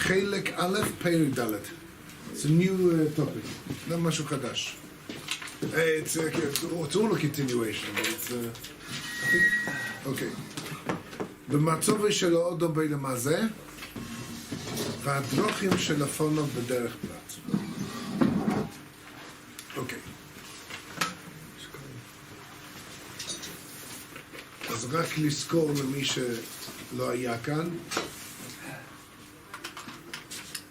חלק א', פרק ד'. It's a new topic. זה משהו חדש. It's all a continuation, but it's okay. במצב של האודום בעולם הזה, והדרכים של הפונו בדרך פרט. אוקיי. אז רק לזכור למי שלא היה כאן,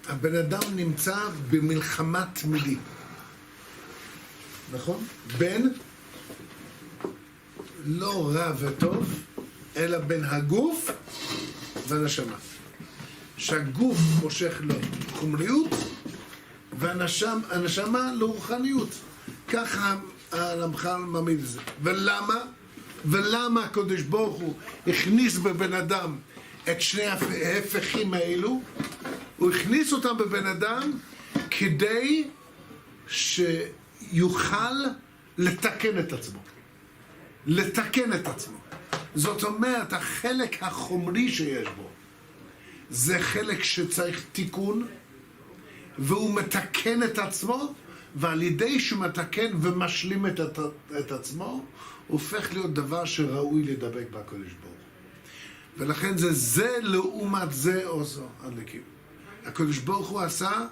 הבן אדם נמצא במלחמה תמידית, נכון? בין לא רע וטוב, אלא בין הגוף והנשמה. שהגוף מושך לחומריות, והנשמה לרוחניות. ככה הרמח"ל מעמיד את זה. ולמה הקדוש ברוך הוא הכניס בבן אדם את שני ההפכים האלו? הוא הכניס אותם בבן אדם כדי שיוכל לתקן את עצמו. לתקן את עצמו. זאת אומרת, החלק החומרי שיש בו זה חלק שצריך תיקון, והוא מתקן את עצמו, ועל ידי שהוא מתקן ומשלים את עצמו, הוא הופך להיות דבר שראוי לדבק בקדוש ברוך הוא. ולכן זה לעומת זה עושה הדלקים. הקדוש ברוך הוא עשה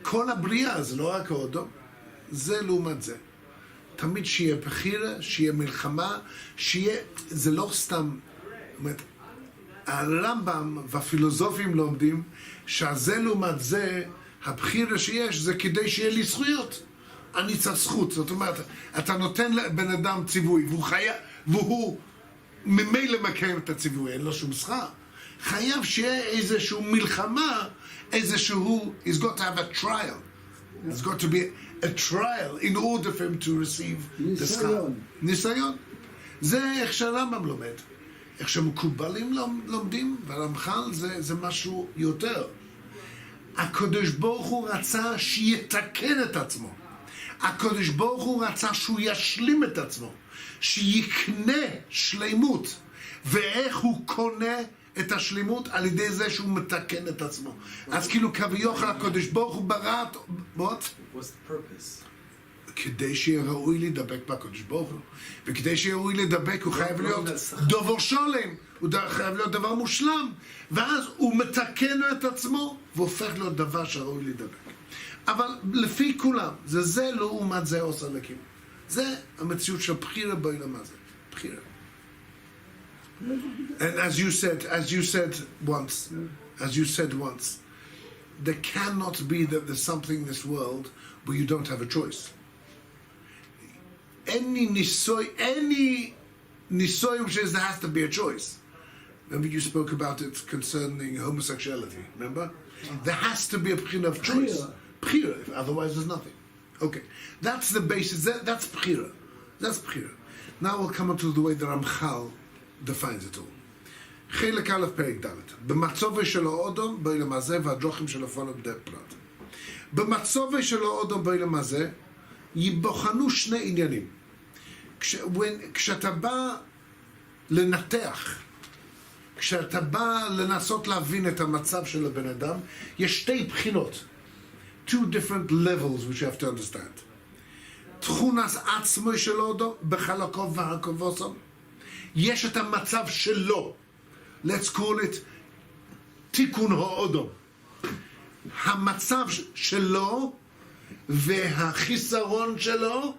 כל הבריאה, זה לא רק האודום, זה לעומת זה. תמיד שיהיה בחירה, שיהיה מלחמה, זה לא סתם, אומרת, הרמב"ם והפילוסופים לומדים שזה לעומת זה, הבחירה שיש זה כדי שיהיה לי זכויות. אני צריך זכות, זאת אומרת, אתה נותן לבן אדם ציווי והוא ממילא מקיים את הציווי, אין לו שום שכר. חייב שיהיה איזשהו מלחמה, איזשהו, he's got to have a trial. It's got to be a trial in order for him to receive the schar. ניסיון. זה איך שהרמב"ם לומד. איך שמקובלים לומדים, והרמח"ל זה משהו יותר. הקדוש ברוך הוא רצה שיתקן את עצמו. הקדוש ברוך הוא רצה שהוא ישלים את עצמו. שיקנה שלימות. ואיך הוא קונה את השלימות? על ידי זה שהוא מתקן את עצמו. אז כאילו כביכול הקדוש ברוך הוא ברא... What? What's the purpose? כדי שיהיה ראוי לדבק בקדוש ברוך הוא. וכדי שיהיה ראוי לדבק הוא חייב להיות דובר שולם. הוא חייב להיות דבר מושלם. ואז הוא מתקן את עצמו והופך להיות דבר שראוי לדבק. אבל לפי כולם, זה לעומת זה עושה לקים. זה המציאות של בחירה בעולם הזה. בחירה. And as you said once, there cannot be that there's something in this world where you don't have a choice. Any nisoyum says there has to be a choice. Remember you spoke about it concerning homosexuality, remember? There has to be a bchira of choice. Bchira, otherwise there's nothing. Okay, that's the basis, that's bchira. That's bchira. Now we'll come on to the way the Ramchal defines it all. חלק א' פרק ד' במצווה של האודום בעולם הזה והדרכים של הפונו בדרך פרט. במצווה של האודום בעולם הזה יבחנו שני עניינים. כשאתה בא לנתח, כשאתה בא לנסות להבין את המצב של הבן אדם, יש שתי בחינות. Two different levels which you have to understand. תכונס עצמו של האודום בחלקו והקובוסום. יש את המצב שלו. Let's call it תיקון האודום. המצב שלו והחיסרון שלו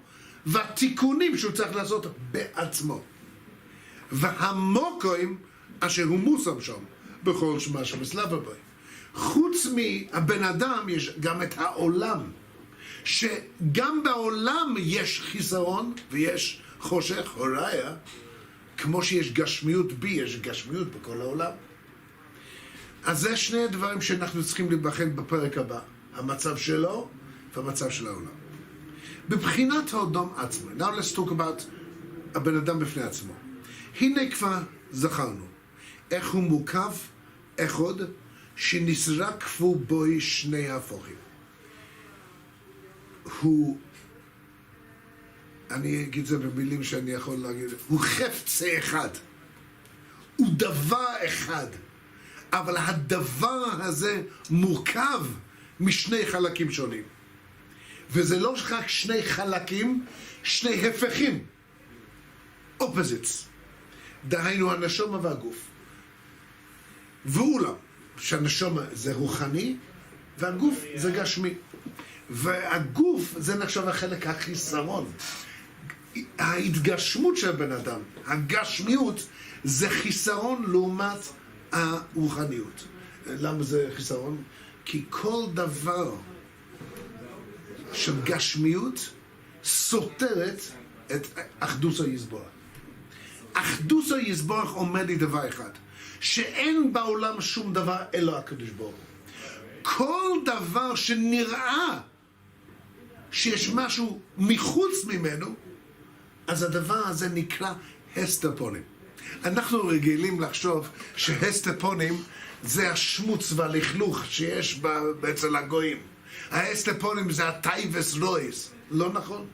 והתיקונים שהוא צריך לעשות בעצמו. והמוקוים אשר הוא מושם שם בכל שמה שמסלבה בו. חוץ מהבן אדם יש גם את העולם. שגם בעולם יש חיסרון ויש חושך, הוריה. כמו שיש גשמיות בי, יש גשמיות בכל העולם. אז זה שני הדברים שאנחנו צריכים להיבחן בפרק הבא. המצב שלו והמצב של העולם. בבחינת האודום עצמו. Now let's talk about הבן אדם בפני עצמו. הנה כבר זכרנו. איך הוא מורכב, אחד, שנזרקו בו שני הפוכים. אני אגיד זה במילים שאני יכול להגיד, הוא חפץ אחד, הוא דבר אחד, אבל הדבר הזה מורכב משני חלקים שונים. וזה לא רק שני חלקים, שני הפכים. אופוזיטס. דהיינו הנשמה והגוף. ואולם, שהנשמה זה רוחני, והגוף זה גשמי. והגוף זה נחשב החלק החיסרון. ההתגשמות של בן אדם, הגשמיות, זה חיסרון לעומת הרוחניות. למה זה חיסרון? כי כל דבר של גשמיות סותרת את אחדות היסבורך. אחדות היסבורך אומר לי דבר אחד, שאין בעולם שום דבר אלא הקדוש ברוך הוא. כל דבר שנראה שיש משהו מחוץ ממנו, אז הדבר הזה נקרא הסתרפונים. אנחנו רגילים לחשוב שהסתרפונים זה השמוץ והלכלוך שיש אצל הגויים. ההסתרפונים זה הטייבס רויס. לא נכון?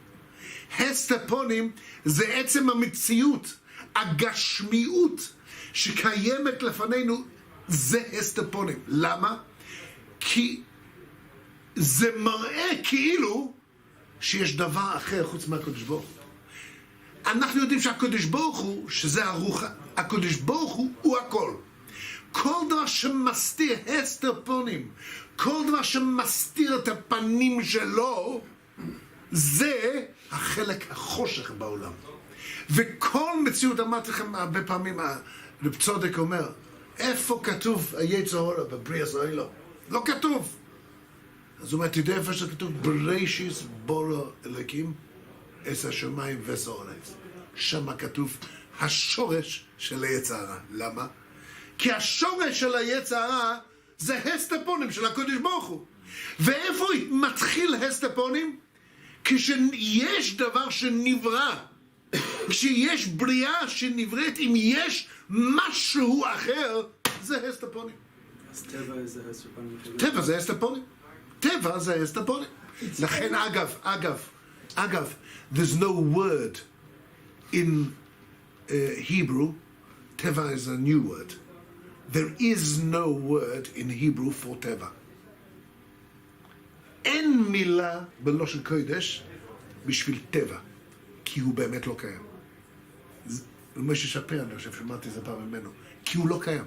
הסתרפונים זה עצם המציאות, הגשמיות שקיימת לפנינו, זה הסתרפונים. למה? כי זה מראה כאילו שיש דבר אחר חוץ מהקדוש ברוך הוא. אנחנו יודעים שהקדוש ברוך הוא, שזה הרוח, הקדוש ברוך הוא הכל. כל דבר שמסתיר הסתרפונים, כל דבר שמסתיר את הפנים שלו, זה החלק החושך בעולם. וכל מציאות, אמרתי לכם הרבה פעמים, רב צודק אומר, איפה כתוב היצר הרע בבריאה אלוהים? לא כתוב. אז הוא אומר, תדע איפה שכתוב, בראשיס בורא אלוקים את השמיים ואת הארץ. שם כתוב השורש של היצר הרע. למה? כי השורש של היצר הרע זה הסתרפונים של הקדוש ברוך הוא. ואיפה מתחיל הסתרפונים? כשיש דבר שנברא, כשיש בריאה שנבראת, אם יש משהו אחר, זה הסתרפונים. אז טבע זה הסתרפונים. טבע זה הסתרפונים. טבע זה הסתרפונים. לכן אגב, there's no word in Hebrew, טבע is a new word. There is no word in Hebrew for טבע. אין מילה בלושן קודש בשביל טבע, כי הוא באמת לא קיים. משה שפיר, אני חושב, שמעתי את זה פעם ממנו, כי הוא לא קיים.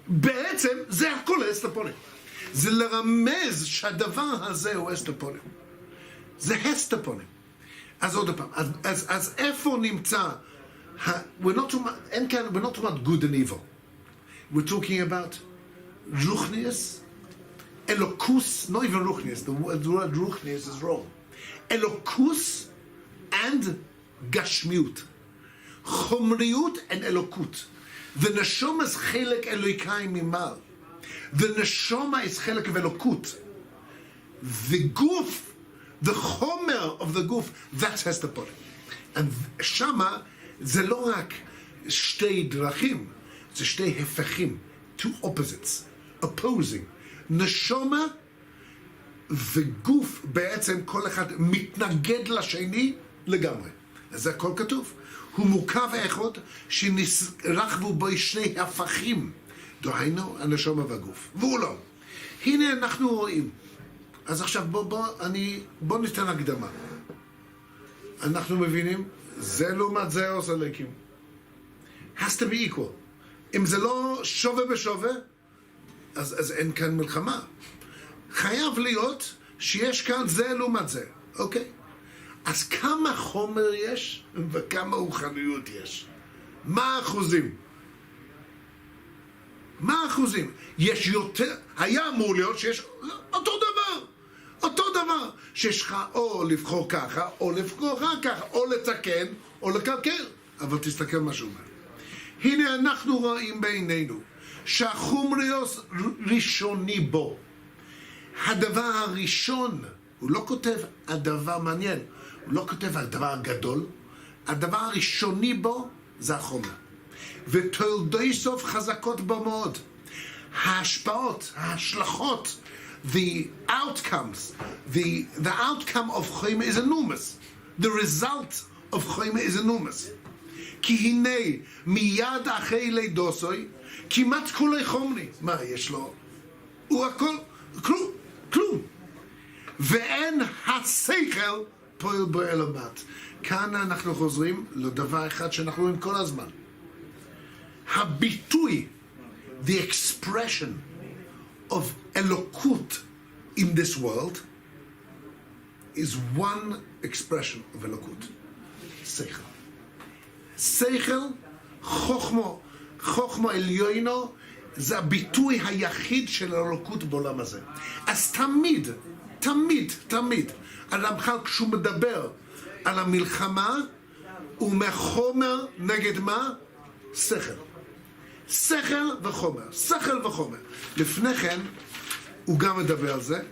בעצם זה הכל הסתרפונים. זה לרמז שהדבר הזה הוא הסתרפונים. זה הסתרפונים. אז עוד פעם, אז איפה נמצא, we're not talking about good and evil. We're talking about ruchnius, elokus, not even ruchnius, the word ruchnius is wrong. Elokus and gashmiut. חומריות and אלוקות. ונשמה is חלק אלוקאי ממעל. ונשמה is חלק אלוקות. The goof, the chomer of the goof, that's הסתרפונים. שמה זה לא רק שתי דרכים, זה שתי הפכים, two opposites, opposing. נשמה וגוף בעצם כל אחד מתנגד לשני לגמרי. אז זה הכל כתוב. הוא מורכב אחד שנרחבו בו שני הפכים, דהיינו הנשמה והגוף. והוא לא. הנה אנחנו רואים. אז עכשיו בוא ניתן הקדמה. אנחנו מבינים, זה לעומת זה עושה לקים. has to be equal. אם זה לא שווה בשווה, אז אין כאן מלחמה. חייב להיות שיש כאן זה לעומת זה, אוקיי? אז כמה חומר יש וכמה רוחניות יש? מה האחוזים? מה האחוזים? יש יותר, היה אמור להיות שיש אותו דבר, שיש לך או לבחור ככה, או לבחור ככה, או לתקן, או לקלקל. אבל תסתכל מה שהוא אומר. הנה אנחנו רואים בעינינו שהחומריוס ראשוני בו. הדבר הראשון, הוא לא כותב הדבר מעניין, הוא לא כותב הדבר הגדול, הדבר הראשוני בו זה החומר. ותולדוי סוף חזקות בו מאוד. ההשפעות, ההשלכות, the outcomes, the outcome of חומר is enormous. The result of חומר is enormous. כי הנה מיד אחרי לידוסוי כמעט כולי חומרי. מה יש לו? הוא הכל, כלום. ואין השכל פועל בו אלא מעט. כאן אנחנו חוזרים לדבר אחד שאנחנו רואים כל הזמן. הביטוי, the expression of אלוקות in this world is one expression of אלוקות. שכל. שכל, חוכמה עליונו, זה הביטוי היחיד של אלוקות בעולם הזה. אז תמיד, הרמח"ל כשהוא מדבר על המלחמה, הוא מחומר נגד מה? שכל. שכל וחומר. לפני כן, הוא גם מדבר על זה,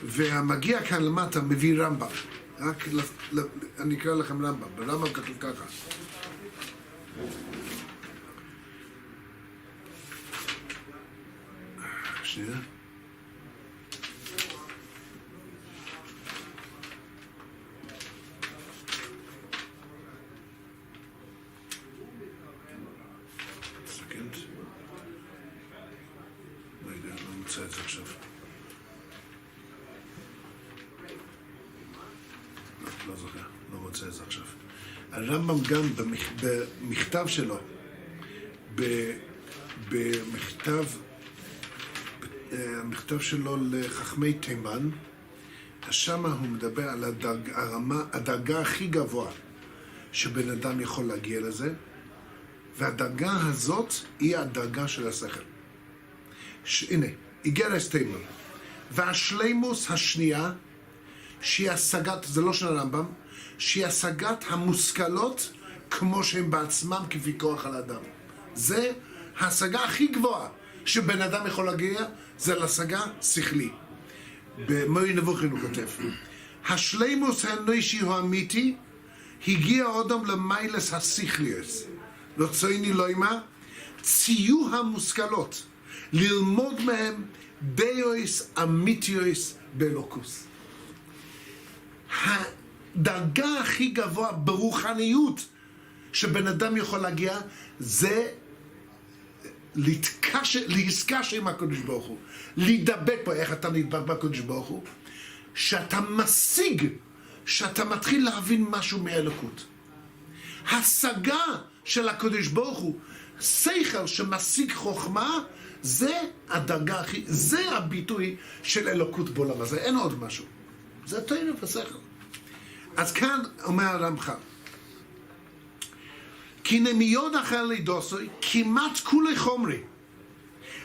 והמגיע כאן למטה מביא רמב"ם. רק אני אקרא לכם רמב"ם. ברמב"ם כתוב ככה. שנייה. נמצא את זה עכשיו. לא זוכר, לא מוצא את זה עכשיו. הרמב"ם גם במכתב שלו, המכתב שלו לחכמי תימן, שם הוא מדבר על הדרגה הכי גבוהה שבן אדם יכול להגיע לזה, והדרגה הזאת היא הדרגה של השכל. הנה, איגרס תימן. והשלימוס השנייה, שהיא השגת, זה לא של הרמב"ם, שהיא השגת המושכלות כמו שהם בעצמם כפי כוח על האדם. זה ההשגה הכי גבוהה שבן אדם יכול להגיע, זה להשגה שכלי. במורה נבוכים הוא כותב. השלימוס האנושי הוא אמיתי, הגיע אדם למיילס השכליוס. לא צייני לא אימה, ציור המושכלות. ללמוד מהם דאויס אמיתיוס באלוקוס. הדרגה הכי גבוהה ברוחניות שבן אדם יכול להגיע זה להתקשר עם הקדוש ברוך הוא, להידבק פה. איך אתה נדבק בקדוש ברוך הוא? שאתה משיג, שאתה מתחיל להבין משהו מאלוקות. השגה של הקדוש ברוך הוא, שכל שמשיג חוכמה, זה הדרגה הכי, זה הביטוי של אלוקות בעולם הזה, אין עוד משהו. זה תוירה ושכל. אז כאן אומר הרמח"ל, כי נמיוד אחר לידוסוי כמעט כולי חומרי,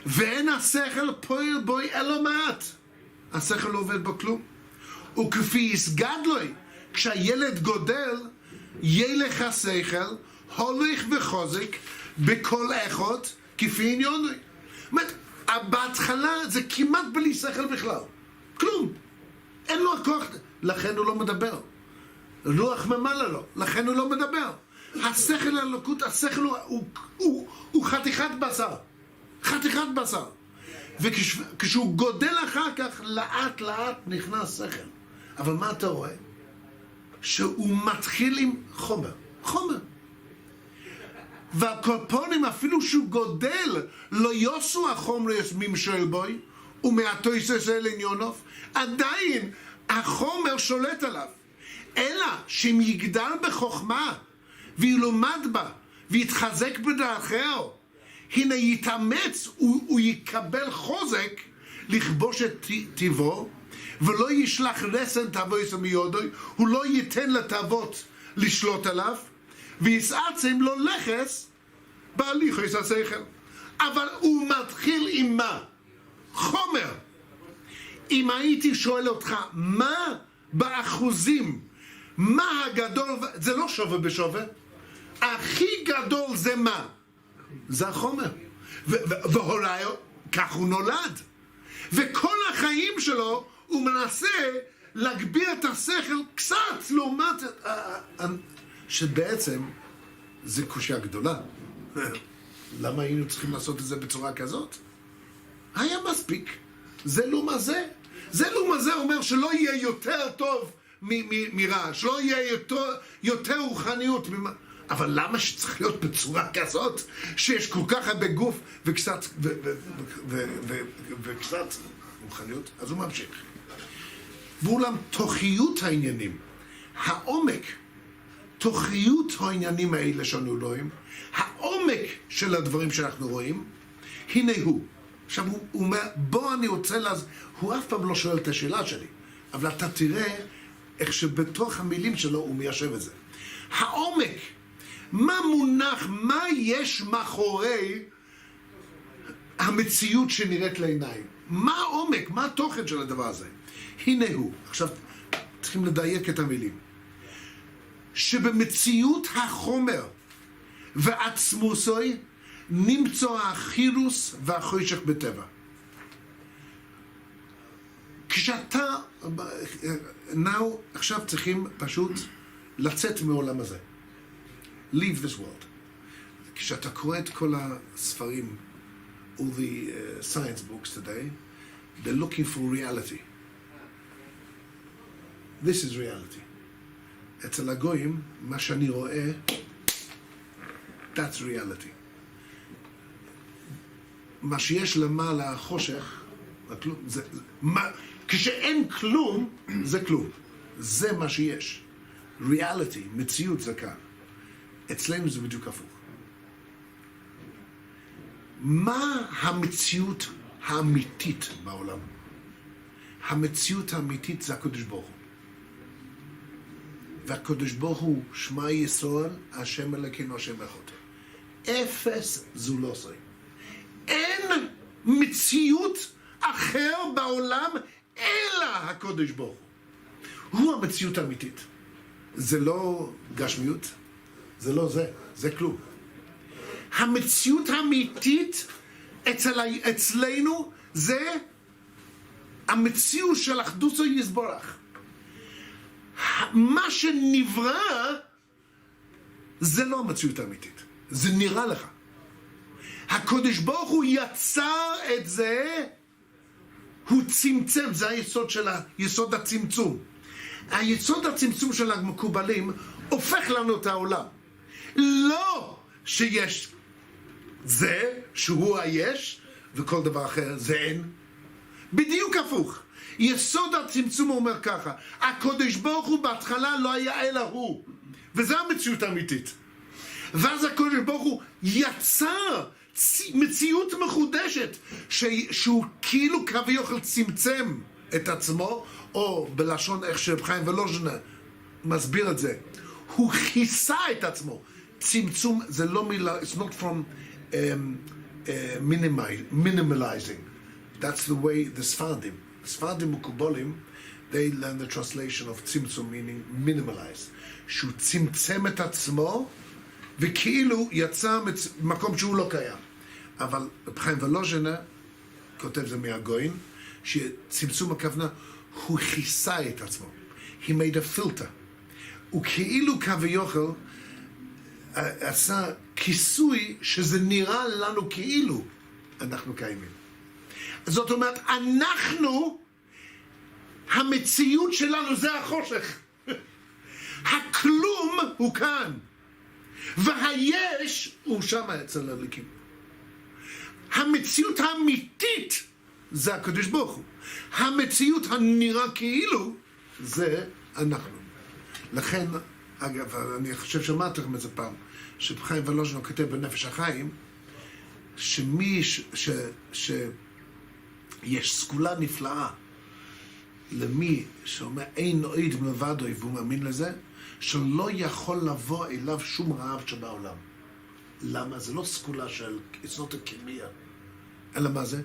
ואין השכל פועל בו אלא מעט. השכל לא עובד בו כלום. וכפי יסגד לו, כשהילד גודל, ילך השכל, הולך וחוזק, בכל איכות, כפי עניוני. זאת אומרת, בהתחלה זה כמעט בלי שכל בכלל. כלום. אין לו הכוח, לכן הוא לא מדבר. רוח ממלא לו, לכן הוא לא מדבר. השכל האלוקות, השכל הוא חתיכת בשר. חתיכת בשר. וכשהוא גודל אחר כך, לאט לאט נכנס שכל. אבל מה אתה רואה? שהוא מתחיל עם חומר. חומר. והקורפונים, אפילו שהוא גודל, לא יוסו החומר ממשל בוי, ומעטו יססל עניונוב, עדיין החומר שולט עליו. אלא שאם יגדל בחוכמה, וילומד בה, ויתחזק בדרכיו, הנה יתאמץ, הוא יקבל חוזק לכבוש את טיבו, ולא ישלח רסן תאוויס מיודוי, הוא לא ייתן לתאוות לשלוט עליו, ויסעצם לו לחס בהליכוס השכל. אבל הוא מתחיל עם מה? חומר. אם הייתי שואל אותך, מה באחוזים, מה הגדול, זה לא שווה בשווה, הכי גדול זה מה? זה החומר. והוריו, כך הוא נולד. וכל החיים שלו הוא מנסה להגביר את השכל קצת לעומת שבעצם זה קושיה גדולה. למה היינו צריכים לעשות את זה בצורה כזאת? היה מספיק. זה לא מה זה. זה לא מה זה אומר שלא יהיה יותר טוב מרע, שלא יהיה יותר רוחניות. אבל למה שצריך להיות בצורה כזאת, שיש כל כך הרבה גוף וקצת רוחניות? אז הוא ממשיך. ואולם תוכיות העניינים, העומק, תוכיות העניינים האלה שאנו רואים, העומק של הדברים שאנחנו רואים, הנה הוא. עכשיו הוא אומר, בוא אני רוצה הוא אף פעם לא שואל את השאלה שלי, אבל אתה תראה איך שבתוך המילים שלו הוא מיישב את זה. העומק, מה מונח, מה יש מאחורי המציאות שנראית לעיניים? מה העומק, מה התוכן של הדבר הזה? הנה הוא. עכשיו צריכים לדייק את המילים. שבמציאות החומר ועצמוסוי נמצא החירוס והחושך בטבע. כשאתה, עכשיו צריכים פשוט לצאת מעולם הזה. Leave this world. כשאתה קורא את כל הספרים, all the science books today, they're looking for reality. This is reality. אצל הגויים, מה שאני רואה, that's reality. מה שיש למעלה החושך, כשאין כלום, זה כלום. זה מה שיש. reality, מציאות זה כאן. אצלנו זה בדיוק הפוך. מה המציאות האמיתית בעולם? המציאות האמיתית זה הקדוש ברוך הוא. והקדוש ברוך הוא שמע ישראל, השם אלוקינו, השם אחד. אפס זולוסי. אין מציאות אחר בעולם אלא הקדוש ברוך הוא. הוא המציאות האמיתית. זה לא גשמיות, זה לא זה, זה כלום. המציאות האמיתית אצלנו זה המציאות של אחדותו יסבורך. מה שנברא זה לא המציאות האמיתית, זה נראה לך. הקדוש ברוך הוא יצר את זה, הוא צמצם, זה היסוד של היסוד הצמצום. היסוד הצמצום של המקובלים הופך לנו את העולם. לא שיש זה שהוא היש וכל דבר אחר זה אין. בדיוק הפוך. יסוד הצמצום אומר ככה, הקדוש ברוך הוא בהתחלה לא היה אלא הוא, וזה המציאות האמיתית. ואז הקדוש ברוך הוא יצר מציאות מחודשת שהוא כאילו כביכול צמצם את עצמו, או בלשון איך שחיים ולוז'נה מסביר את זה, הוא כיסה את עצמו. צמצום זה לא מילה, it's not from minimalizing. That's the way the Sfardim Mukubolim, they learn the translation of צמצום, meaning minimalize. שהוא צמצם את עצמו וכאילו יצא מקום שהוא לא קיים. אבל חיים ולוז'נה כותב זה מהגויים, שצמצום הכוונה הוא כיסה את עצמו. He made a filter. הוא כאילו כביכול עשה כיסוי שזה נראה לנו כאילו אנחנו קיימים. זאת אומרת, אנחנו, המציאות שלנו זה החושך. הכלום הוא כאן. והיש הוא שם אצל הליקים. המציאות האמיתית זה הקדוש ברוך הוא. המציאות הנראה כאילו זה אנחנו. לכן, אגב, אני חושב שמעתם את זה פעם, שחיים ולוז'נה כותב בנפש החיים, יש סגולה נפלאה למי שאומר אין עד מלבדו והוא מאמין לזה, שלא יכול לבוא אליו שום רעב שבעולם. למה? זה לא סגולה של it's not a כמייה, אלא מה זה?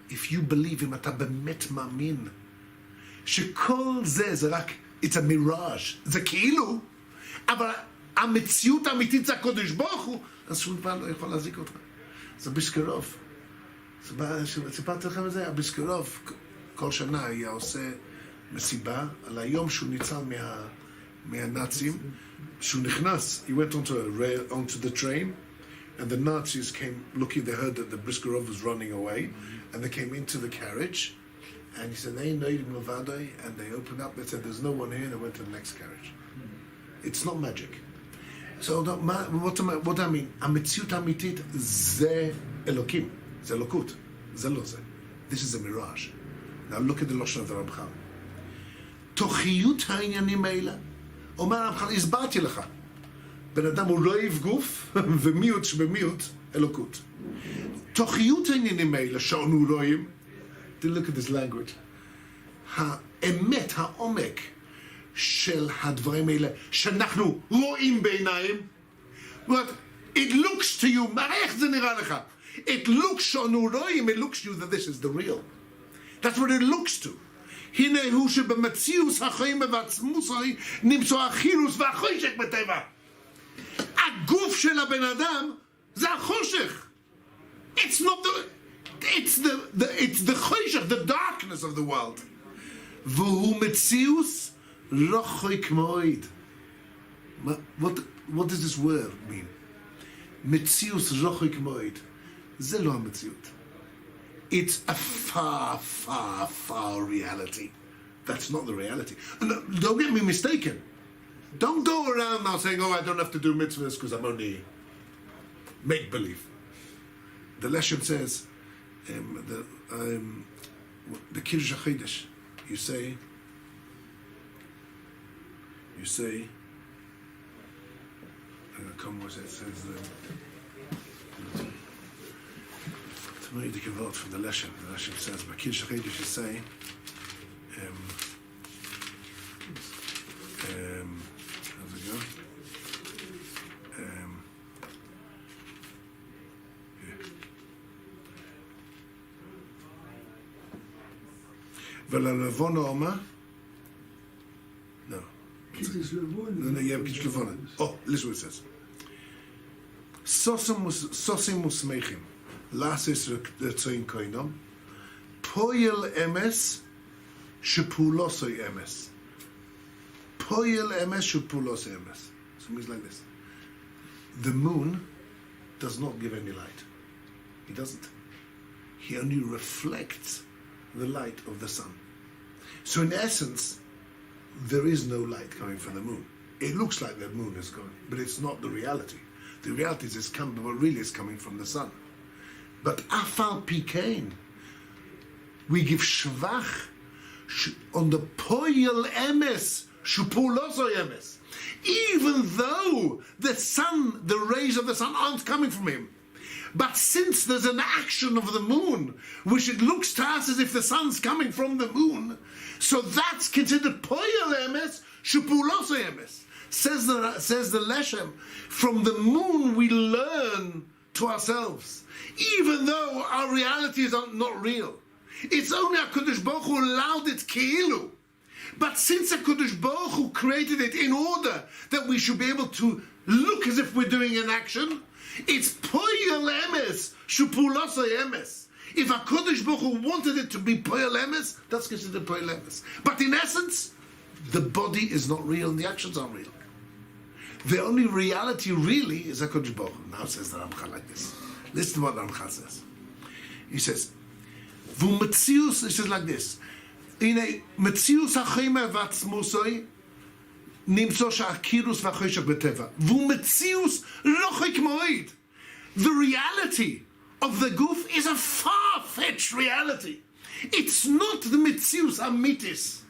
if you believe, אם אתה באמת מאמין שכל זה רק it's a mirage, זה כאילו, אבל המציאות האמיתית זה הקדוש ברוך הוא, אז שום פעם לא יכול להזיק אותך. זה בסקרוב. סיפרתי לכם את זה? הביסקרוב כל שנה היה עושה מסיבה על היום שהוא ניצל מהנאצים, שהוא נכנס, he went onto the train, and the Nazis came looking, they heard that the Briskerov was running away, and they came into the carriage, and he said, and they opened up, they said, there's no one here, and they went to the next carriage. It's not magic. what I mean, המציאות האמיתית זה אלוקים, זה אלוקות, זה לא זה. This is a mirage. Now look at the לשון of the רמח"ל. תוכיות העניינים האלה, אומר הרמח"ל, הסברתי לך. בן אדם הוא לא אוהב גוף, ומיעוט שבמיעוט אלוקות. תוכיות העניינים האלה, שאנו רואים, look at this language, האמת, העומק של הדברים האלה, שאנחנו רואים בעיניים, it looks to you, איך זה נראה לך? It looks שאנו רואים, it looks to you that this is the real. That's what it looks to. הנה הוא שבמציאוס החיים ובעצמוס נמצא החילוס והחושך בטבע. הגוף של הבן אדם זה החושך. It's not it's the חושך, the darkness of the world. והוא מציאוס רחוק מאוד. What does this word mean? מציאוס רחוק מאוד. זה לא המציאות. It's a far, far, far reality. That's not the reality. And don't get me mistaken. Don't go around now saying, oh, I don't have to do mitzvahs because I'm only make-believe. The lesson says, the Kiddush HaChidush, you say, come what it says, to me the Gevot from the lesson says, by Kiddush HaChidush you say, how's it go? וללבון האומה? No. Kiddush Levon. No, you have Kiddush Levon. Oh, listen what it says. Sosim musmechim. Lasis r'tzoyin koinom. Poyel emes shepulosoi emes. Poyel emes shepulosoi emes. So it means like this. The moon does not give any light. He doesn't. He only reflects the light of the sun. So in essence, there is no light coming from the moon. It looks like the moon is going, but it's not the reality. The reality is what really is coming from the sun. But afal pikein, we give shvach on the poyel emes, shupuloso emes. Even though the sun, the rays of the sun aren't coming from him. But since there's an action of the moon, which it looks to us as if the sun's coming from the moon, so that's considered poyel emes, shupuloso emes. Says the Leshem, from the moon we learn to ourselves, even though our realities are not real. It's only HaKadosh Baruch Hu allowed it keilu. But since HaKadosh Baruch Hu created it in order that we should be able to look as if we're doing an action, it's poyel emes, shupuloso emes. If HaKadosh Baruch Hu wanted it to be poyel emes, that's considered poyel emes. But in essence, the body is not real and the actions aren't real. The only reality really is HaKadosh Baruch Hu. Now says the Ramchal like this. Listen to what the Ramchal says. He says, V'metzius, he says like this, הנה, מציאוס החיים ועצמוסוי, נמצא שהקירוס והחושך בטבע. והוא מציאוס רחוק מאוד. The reality of the goof is a far-fetched reality. It's not the מציאוס אמיתיס.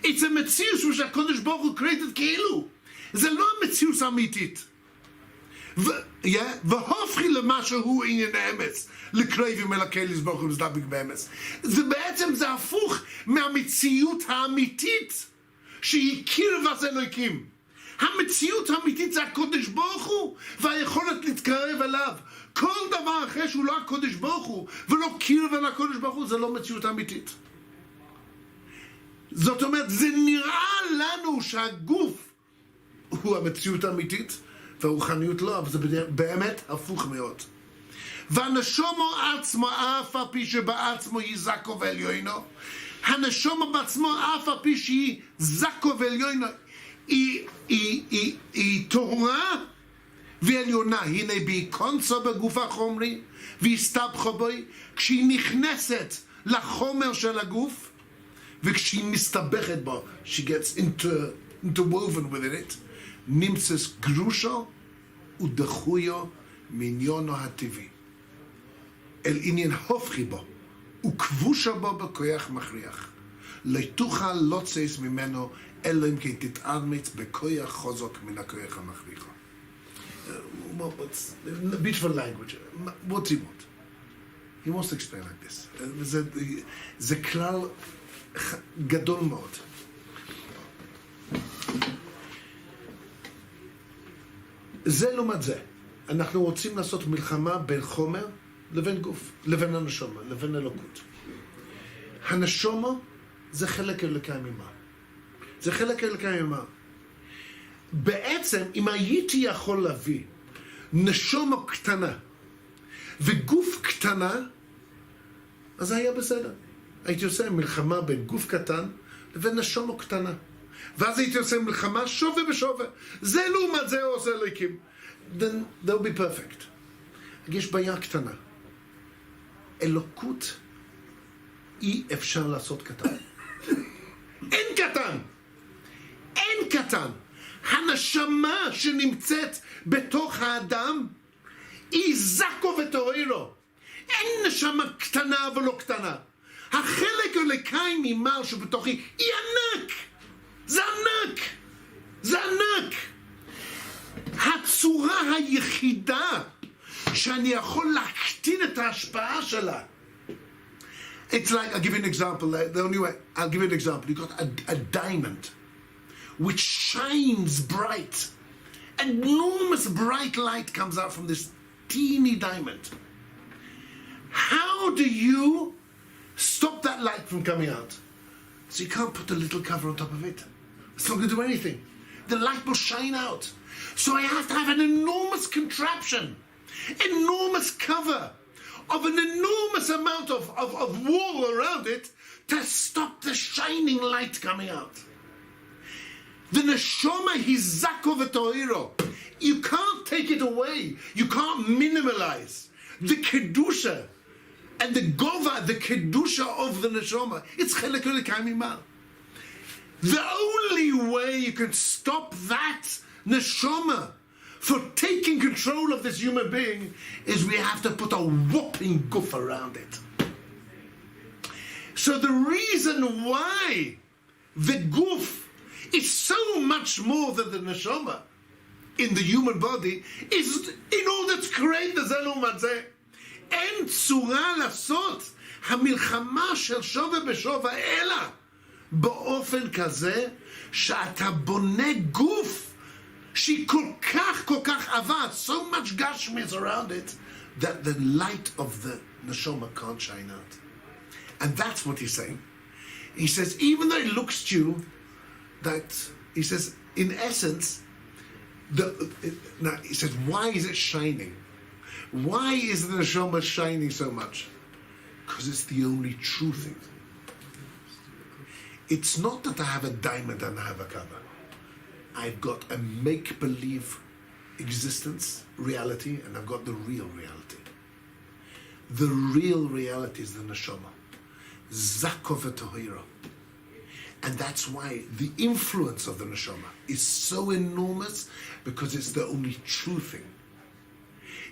It's a מציאוס which HaKadosh Baruch Hu created כאילו. זה לא המציאוס האמיתית. והופכי למה שהוא עניין האמץ, לקרבים אל הקהיליס ברוך הוא מזדבק באמץ. זה בעצם, זה הפוך מהמציאות האמיתית שהיא קרבת אלוהים. המציאות האמיתית זה הקודש ברוך הוא והיכולת להתקרב אליו. כל דבר אחרי שהוא לא הקודש ברוך הוא ולא קרב אל הקודש ברוך הוא, זה לא מציאות אמיתית. זאת אומרת, זה נראה לנו שהגוף הוא המציאות האמיתית והרוחניות לא, אבל זה באמת הפוך מאוד. והנשמה עצמו, אף על פי שבעצמו היא זכו ועליונו, הנשמה בעצמו, אף על פי שהיא זכו ועליונו, היא טהורה ועליונה. הנה בהיכונסו בגוף החומרי והסתבכו בו, כשהיא נכנסת לחומר של הגוף וכשהיא מסתבכת בו, she gets interwoven within it, נמצא גרושו ודחויו מעניינו הטבעי, אל עניין הופכי בו, וכבושה בו בכוח מכריח. לא תוכל לוצץ ממנו, אלא אם כן תתאמץ בכוח חוזק מן הכוח המכריח. Beautiful language. What's he want? He wants to explain like this. זה כלל גדול מאוד. זה לעומת זה. אנחנו רוצים לעשות מלחמה בין חומר לבין גוף, לבין הנשמה, לבין אלוקות. הנשמה זה חלק אלוקי ממעל. זה חלק אלוקי ממעל. בעצם, אם הייתי יכול להביא נשמה קטנה וגוף קטנה, אז זה היה בסדר. הייתי עושה מלחמה בין גוף קטן לבין נשמה קטנה. ואז הייתי עושה מלחמה שווה בשווה. זה לעומת זה עושה אלוקים. Then they'll be perfect. יש בעיה קטנה. אלוקות אי אפשר לעשות קטן. אין קטן! אין קטן! הנשמה שנמצאת בתוך האדם היא זקו וטהורו. אין נשמה קטנה ולא קטנה. החלק אלוקי ממעל שבתוכי היא ענק! זה ענק! זה ענק! הצורה היחידה שאני יכול להקטין את ההשפעה שלה. It's like, I'll give you an example. The only way, I'll give you an example. You've got a diamond which shines bright. Enormous bright light comes out from this teeny diamond. How do you stop that light from coming out? So you can't put a little cover on top of it. It's not going to do anything. The light will shine out. So I have to have an enormous contraption, enormous cover of an enormous amount of wall around it to stop the shining light coming out. The neshama is zako v'tohiro. You can't take it away. You can't minimalize the kedusha and the gova, the kedusha of the neshama. It's chelek elokai mima'al. The only way you can stop that neshama for taking control of this human being is we have to put a whopping goof around it. So the reason why the goof is so much more than the neshama in the human body is in order to create the zelum hazeh. אין צורה לעשות המלחמה של שווה בשווה אלא באופן כזה שאתה בונה גוף שהיא כל כך עבה, so much gashmis around it that the light of the neshama can't shine out. And that's what he's saying. He says, even though it looks to you that, he says, in essence, now he says, why is it shining? Why is the neshama shining so much? Because it's the only true thing. It's not that I have a diamond and I have a cover. I've got a make-believe existence, reality, and I've got the real reality. The real reality is the neshama. Zako v'tohiro. And that's why the influence of the neshama is so enormous, because it's the only true thing.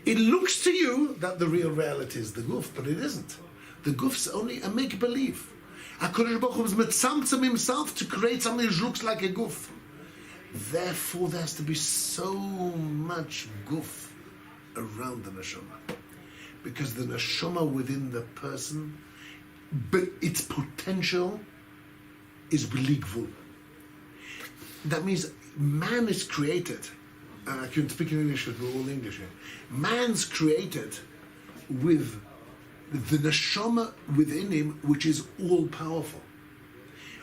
It looks to you that the real reality is the guf, but it isn't. The guf's only a make-believe. HaKadosh Baruch Hu is mitzamtzem himself to create something which looks like a guf. Therefore, there has to be so much guf around the neshama. Because the neshama within the person, but its potential is b'li gvul. That means man is created. I can speak in English, we're all English here. Man's created with the neshama within him, which is all-powerful.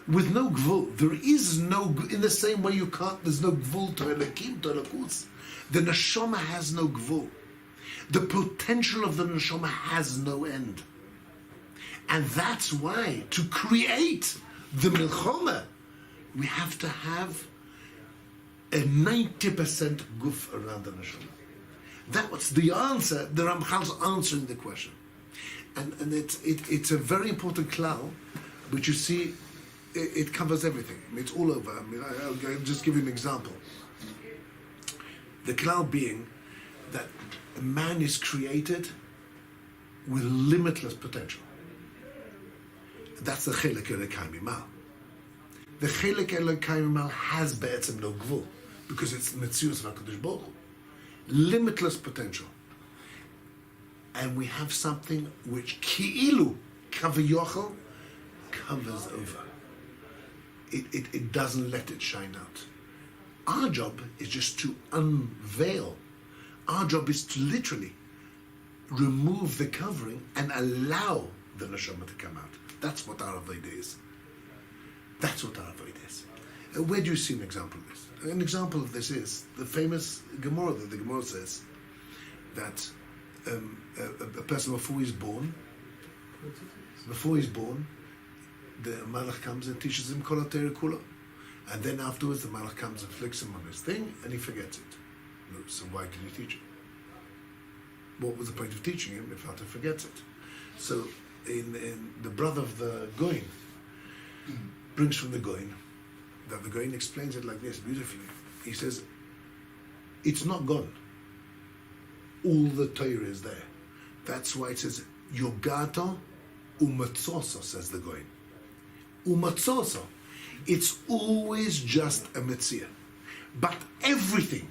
With no gvul. There is no, in the same way you can't, there's no gvul to Elokim, to Elokus. The neshama has no gvul. The potential of the neshama has no end. And that's why, to create the milchoma, we have to have a 90% guf around the neshama. That's the answer. The Ramchal's answering the question. And it's a very important klal, but you see, it covers everything. I mean, it's all over. I mean, I'll just give you an example. The klal being that man is created with limitless potential. That's the Chelek Elokai Mimal. The Chelek Elokai Mimal has בעצם no גבול, because it's Metzius of HaKadosh Baruch Hu. Limitless potential. And we have something which Ki'ilu, Kavayochel, covers over. It doesn't let it shine out. Our job is just to unveil. Our job is to literally remove the covering and allow the neshama to come out. That's what our avodah is. That's what our avodah is. Where do you see an example of this? An example of this is the famous Gemara. The Gemara says that a person before he's born, the Malach comes and teaches him Kol HaTorah Kula. And then afterwards the Malach comes and flicks him on his thing and he forgets it. No, so why did he teach him? What was the point of teaching him if after forgets it? So in the brother of the Goin brings from the Goin that the Goin explains it like this beautifully. He says, it's not gone. All the Torah is there. That's why it says, Yogato umatzoso, says the Goin. Umatzoso. It's always just a mitzvah. But everything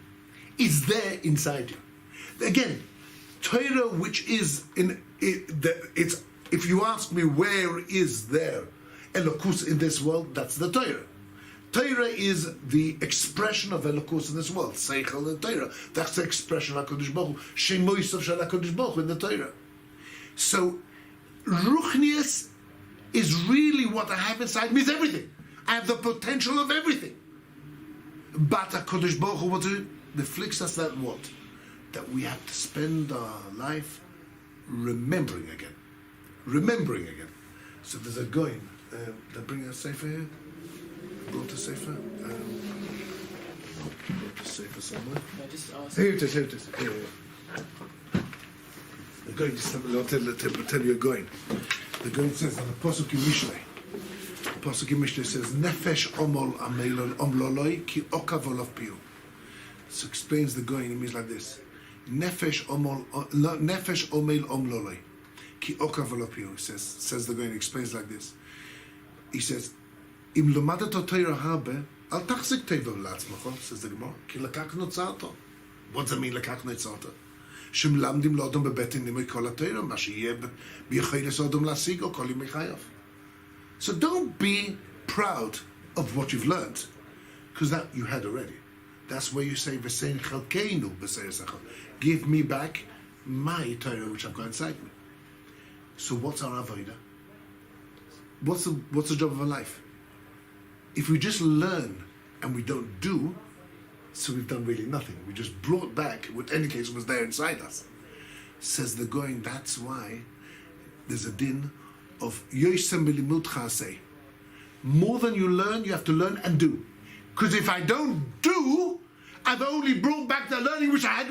is there inside you. Again, Torah, which is it's if you ask me where is there Elokus in this world, that's the Torah. Torah is the expression of Elokus in this world. Seichel and Torah. That's the expression of HaKadosh Baruch Hu. Shemoisav shel HaKadosh Baruch Hu in the Torah. So, Ruchnius is really what I have inside me, is everything. I have the potential of everything. But HaKadosh Baruch Hu, what afflicts us that what? That we have to spend our life remembering again. Remembering again. So there's a going. They bring a sefer here. Brought a sefer. Brought a sefer somewhere. Here it is. Here. The going. I'll tell you a going. The going says on the Pasuk in Mishlei. The Pasuk in Mishlei says, "Nefesh omol amelon omloloi ki okav olav piu." So explains the going. It means like this: Nefesh omol omloloi ki okav olav piu. Says the going. Explains like this. He says, "Im lomadet Torah habe, al tachzik teva לעצמך," says the Gemara, "כי לקחנו צעתו." What does it mean, לקחנו צעתו? שמלמדים לאדם בבית נימי כל התורה, מה שיהיה ביכולת אדם להשיגו כל ימי חייו. So don't be proud of what you've learned, because that you had already. That's where you say, "V'sein chalkeinu b'seir sechel." Give me back my Torah which I've got inside me. So what's our avodah? What's the job of our life? If we just learn and we don't do, so we've done really nothing. We just brought back what in any case was there inside us. Says the going, that's why there's a din of Yosem b'limud chasei. More than you learn, you have to learn and do. Because if I don't do, I've only brought back the learning which I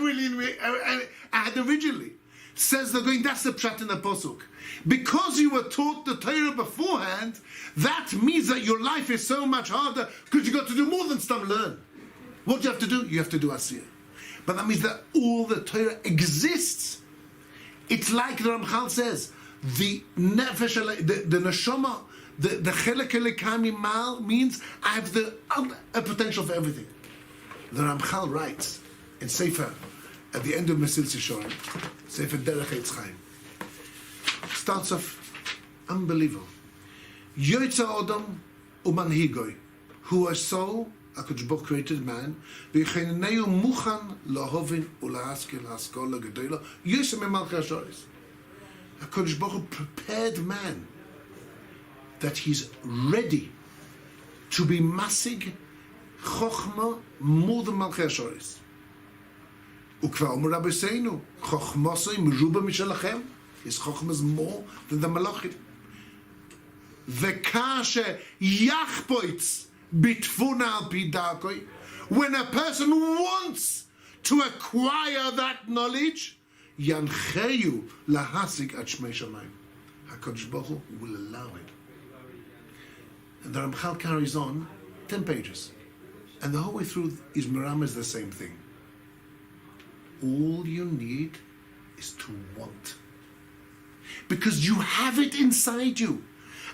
had originally. Says the going, that's the pshat in the posuk. Because you were taught the Torah beforehand, that means that your life is so much harder because you got to do more than stam learn. What do you have to do? You have to do asiyah. But that means that all the Torah exists. It's like the Ramchal says, the nefesh, the neshama, the chelek elokai mal means I have a potential for everything. The Ramchal writes in Sefer at the end of Mesil Sishorim, Sefer Derech Eitz Chaim, starts off unbelievable. Yotza Odom umanhigoi, who are so HaKadosh Baruch created man, v'yecheneu muchan lahovin ulahaskel haskola gedola yosem emalchei hashoris. HaKadosh Baruch prepared man that he's ready to be masig chochma more than malchei hashoris. Ukvar omer Rabbeinu, chochmasoi meruba mishalachem. His chochma is more than the malachim. V'kashe yachpoitz bitfuna al pidakoi. When a person wants to acquire that knowledge, yancheyu lahasig at shmei shamayim. HaKadosh Baruch Hu will allow it. And the Ramchal carries on 10 pages. And the whole way through his Miram is the same thing. all you need is to want. Because you have it inside you.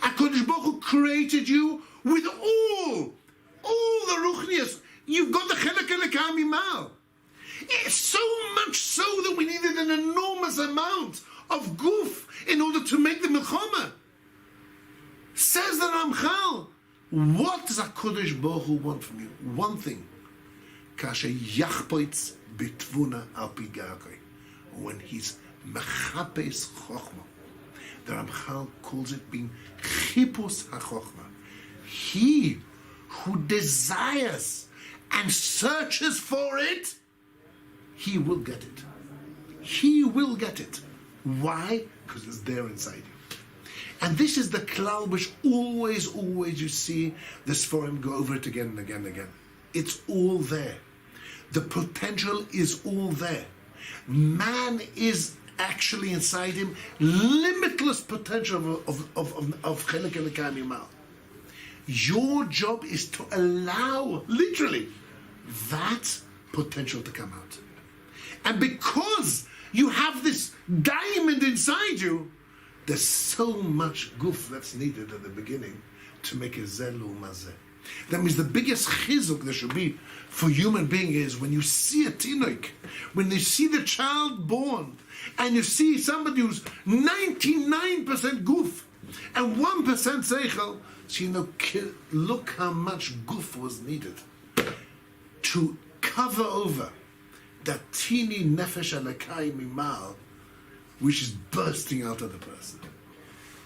HaKadosh Baruch Hu created you with all the ruchnias. You've got the chelek elokei mimal. It's so much so that we needed an enormous amount of guf in order to make the milchama. Says the Ramchal, what does HaKadosh Baruch Hu want from you? One thing. Kasher yachpoitz bitvuna al pigakoi. When he's mechapes chochma. The Ramchal calls it being chipus hachochma. He who desires and searches for it, he will get it. He will get it. Why? Because it's there inside you. And this is the klal which always you see the Sforim go over it again and again and again. It's all there. The potential is all there. Man is actually inside him limitless potential of chelek elokei mimal. Your job is to allow, literally, that potential to come out. And because you have this diamond inside you, there's so much guf that's needed at the beginning to make a zelu mazeh. That means the biggest chizuk there should be for human being is when you see a tinoik, when you see the child born, and you see somebody who's 99% guf and 1% seichel, so you know, look how much guf was needed to cover over that teeny nefesh elokei mimal, which is bursting out of the person.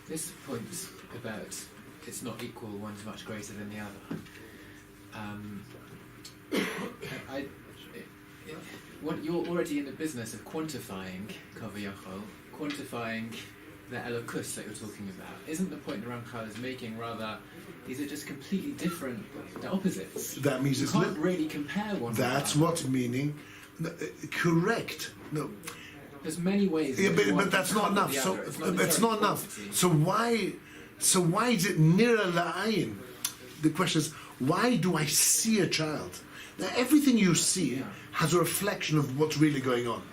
This point about it's not equal, one's much greater than the other. You're already in the business of quantifying kaviyachol, quantifying the elokus that you're talking about. Isn't the point the Ramchal is making rather, these are just completely different, the opposites? That means you it's can't really compare one. That's what's meaning. Correct. No. There's many ways. Yeah, but that's not enough. So it's not enough. So why is it nira la'ayin? The question is, why do I see a child? Now everything you see has a reflection of what's really going on.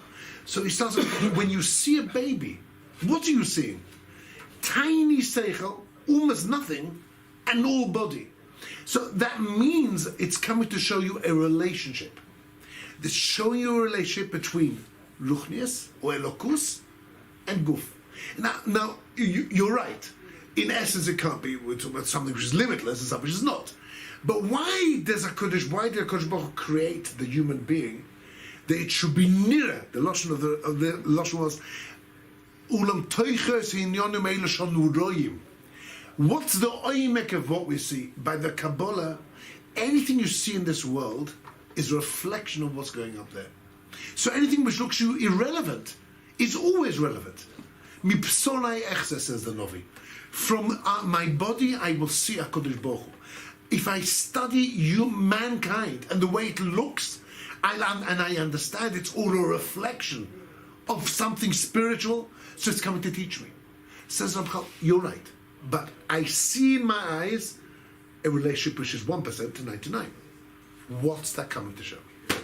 So he starts with, when you see a baby, what are you seeing? Tiny seichel, almost nothing, and all body. So that means it's coming to show you a relationship. It's showing you a relationship between ruchnias or elokus and guf. Now you're right. In essence, it can't be. We're talking about something which is limitless and something which is not. But why did HaKadosh Baruch Hu create the human being that it should be nearer? The lashon of the lashon was ulam toiches hinyonim eila shanu royim. What's the oimek of what we see by the Kabbalah? Anything you see in this world is a reflection of what's going up there. So anything which looks you irrelevant is always relevant. Mi psolai echse, says the Novi. From my body I will see HaKadosh Baruch Hu. If I study mankind and the way it looks, and I understand it's all a reflection of something spiritual, so it's coming to teach me. Says Ramchal, you're right, but I see in my eyes a relationship which is 1% to 99. What's that coming to show me?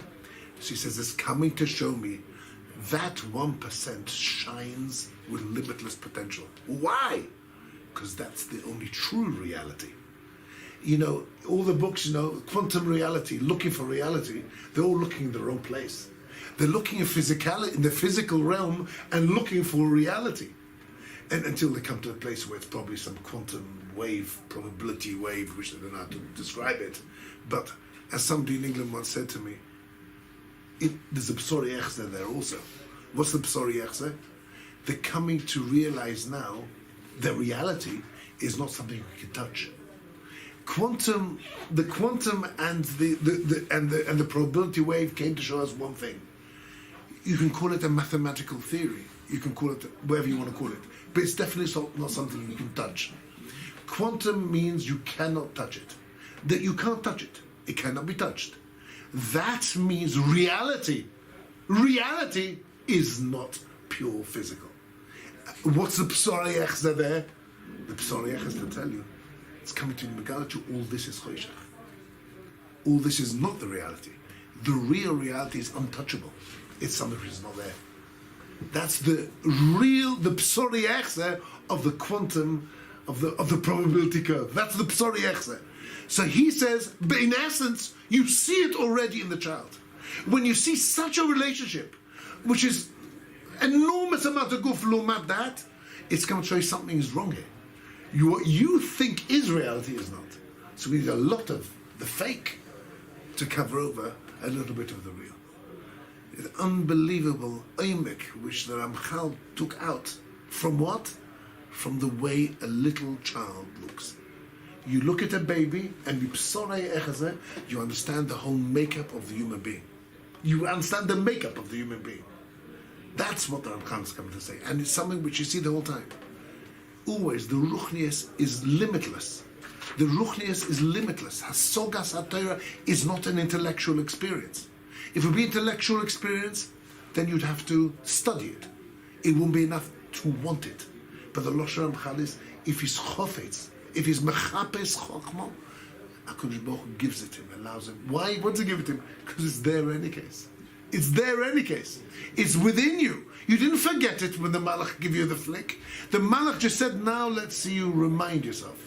So he says it's coming to show me that 1% shines with limitless potential. Why? Because that's the only true reality. You know, all the books, you know, quantum reality, looking for reality, they're all looking in the wrong place. They're looking in physicality, in the physical realm, and looking for reality. And until they come to a place where it's probably some quantum wave, probability wave, which they don't know how to describe it. But as somebody in England once said to me, there's a B'sori Echzeh there also. What's the B'sori Echzeh? They're coming to realize now that reality is not something we can touch. The quantum and the probability wave came to show us one thing. You can call it a mathematical theory. You can call it whatever you want to call it, but it's definitely not something you can touch. Quantum means you cannot touch it. That you can't touch it. It cannot be touched. That means reality. Reality is not pure physical. What's the B'sori Echzeh there? The B'sori Echzeh to tell you, it's coming to Megala to all this is Choshech. All this is not the reality. The real reality is untouchable. it's something which is not there. That's the psori echse of the quantum, of the probability curve. That's the psori echse. So he says, but in essence, you see it already in the child. When you see such a relationship, which is enormous amount of guf lumat that, it's going to show you something is wrong here. What you think is reality is not. So we need a lot of the fake to cover over a little bit of the real. It's unbelievable oimek which the Ramchal took out from what? From the way a little child looks. You look at a baby and you understand the whole makeup of the human being. You understand the makeup of the human being. That's what the Ramchal is coming to say. And it's something which you see the whole time. Always, the Ruchnius is limitless. The Ruchnius is limitless. Hasogas HaTorah is not an intellectual experience. If it would be intellectual experience, then you'd have to study it. It wouldn't be enough to want it. But the Lashon Ramchal is, if he's chofetz, if he's mechapes chokma, HaKadosh Baruch Hu gives it to him, allows him. Why? What's he give it to him? Because it's there in any case. It's there in any case. It's within you. You didn't forget it when the Malach gave you the flick. The Malach just said, now let's see you remind yourself.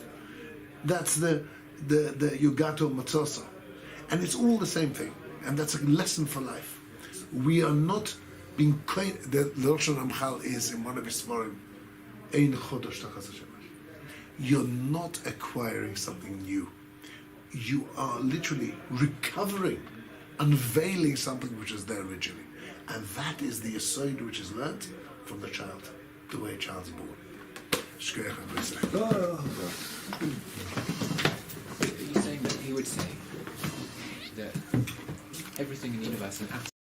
That's the Yugato Matzosa. And it's all the same thing. And that's a lesson for life. We are not being the Lashon Ramchal is in one of his Svarim, Ein Chodosh Tachas HaShemesh. You're not acquiring something new. You are literally recovering, unveiling something which is there originally. And that is the aside which is learnt from the child, the way a child is born. Shkoyach HaBrisa. Are you saying that he would say that everything in the universe, an